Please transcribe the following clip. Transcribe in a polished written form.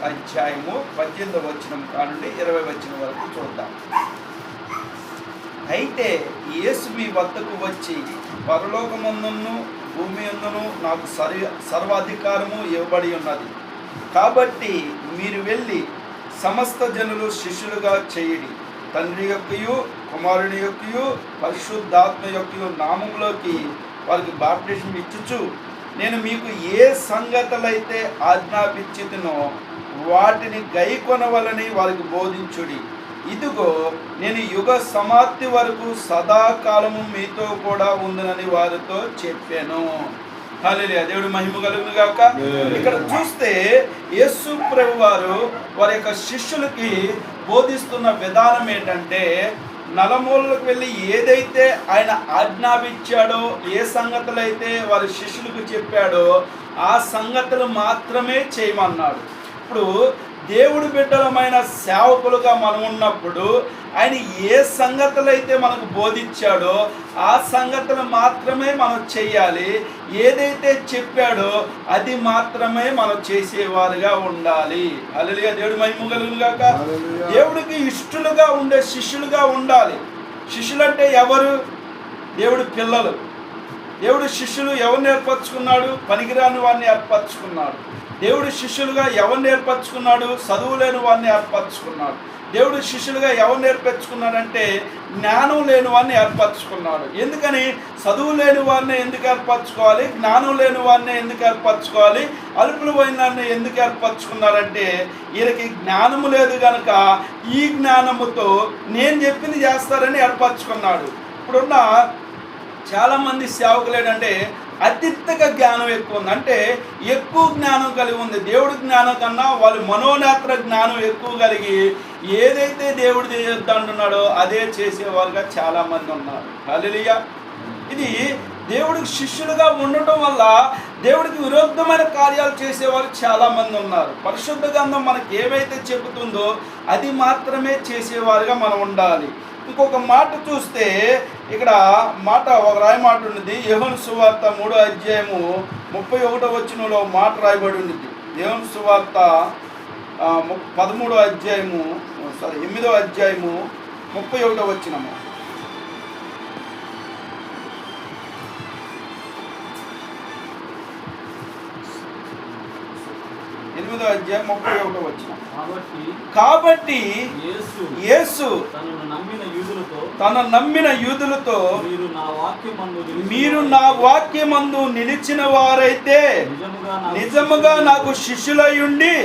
అధ్యాయము 18వ వచనం కానుండి 20వ వచనం వరకు చూద్దాం. అయితే యేసు మీ వద్దకు వచ్చి, పరలోకమందును భూమి యందును నాకు సర్వాధికారము ఇవ్వబడి ఉన్నది, కాబట్టి మీరు వెళ్ళి సమస్త జనులు శిష్యులుగా చేయుడి, తండ్రి యొక్కయు కుమారుని యొక్కయు పరిశుద్ధాత్మ యొక్కయు నామములోకి వారికి బాప్టిజం ఇచ్చుచు, నేను మీకు ఏ సంగతులైతే ఆజ్ఞాపించితినో వాటిని గైకొనవలని వారికి బోధించుడి. ఇదిగో నేను యుగ సమాప్తి వరకు సదాకాలము మీతో కూడా ఉందనని వారితో చెప్పాను. హల్లెలూయా, దేవుడు మహిమ కలుగును గాక. ఇక్కడ చూస్తే యేసు ప్రభు వారు వారి యొక్క శిష్యులకి బోధిస్తున్న విధానం ఏంటంటే, నలమూలలకు వెళ్ళి ఏదైతే ఆయన ఆజ్ఞాపించాడో, ఏ సంగతులైతే వారి శిష్యులకు చెప్పాడో ఆ సంగతులు మాత్రమే చేయమన్నాడు. ఇప్పుడు దేవుడి బిడ్డలమైన సేవకులుగా మనం ఉన్నప్పుడు ఆయన ఏ సంగతులు అయితే మనకు బోధించాడో ఆ సంగతులు మాత్రమే మనం చెయ్యాలి. ఏదైతే చెప్పాడో అది మాత్రమే మనం చేసేవారుగా ఉండాలి. హల్లెలూయా, దేవుడి మహిమ కలుగును గాక. దేవుడికి ఇష్టలుగా ఉండే శిష్యులుగా ఉండాలి. శిష్యులు అంటే ఎవరు? దేవుడి పిల్లలు. దేవుడు శిష్యులు ఎవరిని ఏర్పరచుకున్నాడు? పనికిరాని వారిని ఏర్పరచుకున్నాడు. దేవుడు శిష్యులుగా ఎవరిని ఏర్పరచుకున్నాడు? చదువు లేని వారిని ఏర్పరచుకున్నాడు. దేవుడు శిష్యులుగా ఎవరిని ఏర్పరచుకున్నాడంటే జ్ఞానం లేని వారిని ఏర్పరచుకున్నాడు. ఎందుకని? చదువు లేని వారిని ఎందుకు ఏర్పరచుకోవాలి? జ్ఞానం లేని వారిని ఎందుకు ఏర్పరచుకోవాలి? అల్పులు వారిని ఎందుకు ఏర్పరచుకున్నారంటే వీరికి జ్ఞానము లేదు కనుక ఈ జ్ఞానముతో నేను చెప్పింది చేస్తారని ఏర్పరచుకున్నాడు. ఇప్పుడున్న చాలామంది సేవకులు ఏంటంటే అతిథిక జ్ఞానం ఎక్కువ ఉంది, అంటే ఎక్కువ జ్ఞానం కలిగి ఉంది. దేవుడి జ్ఞానం కన్నా వాళ్ళు మనోనేత్ర జ్ఞానం ఎక్కువ కలిగి ఏదైతే దేవుడు చేయొద్దంటున్నాడో అదే చేసేవారుగా చాలామంది ఉన్నారు. హల్లెలూయా. ఇది దేవుడికి శిష్యులుగా ఉండటం వల్ల దేవుడికి విరుద్ధమైన కార్యాలు చేసేవారు చాలామంది ఉన్నారు. పరిశుద్ధ గ్రంథం మనకి ఏవైతే చెబుతుందో అది మాత్రమే చేసేవారుగా మనం ఉండాలి. ఇంకొక మాట చూస్తే ఇక్కడ మాట ఒక రాయి మాట ఉన్నది. యోహాను సువార్త 3వ అధ్యాయము 31వ వచనంలో మాట రాయబడి ఉన్నది. యోహాను సువార్త 8వ అధ్యాయము 31వ వచనము. కాబట్టి యేసు తన నమ్మిన యూదులతో మీరు నా వాక్యమందు నిలిచిన వారైతే నిజముగా నాకు శిష్యులై ఉండి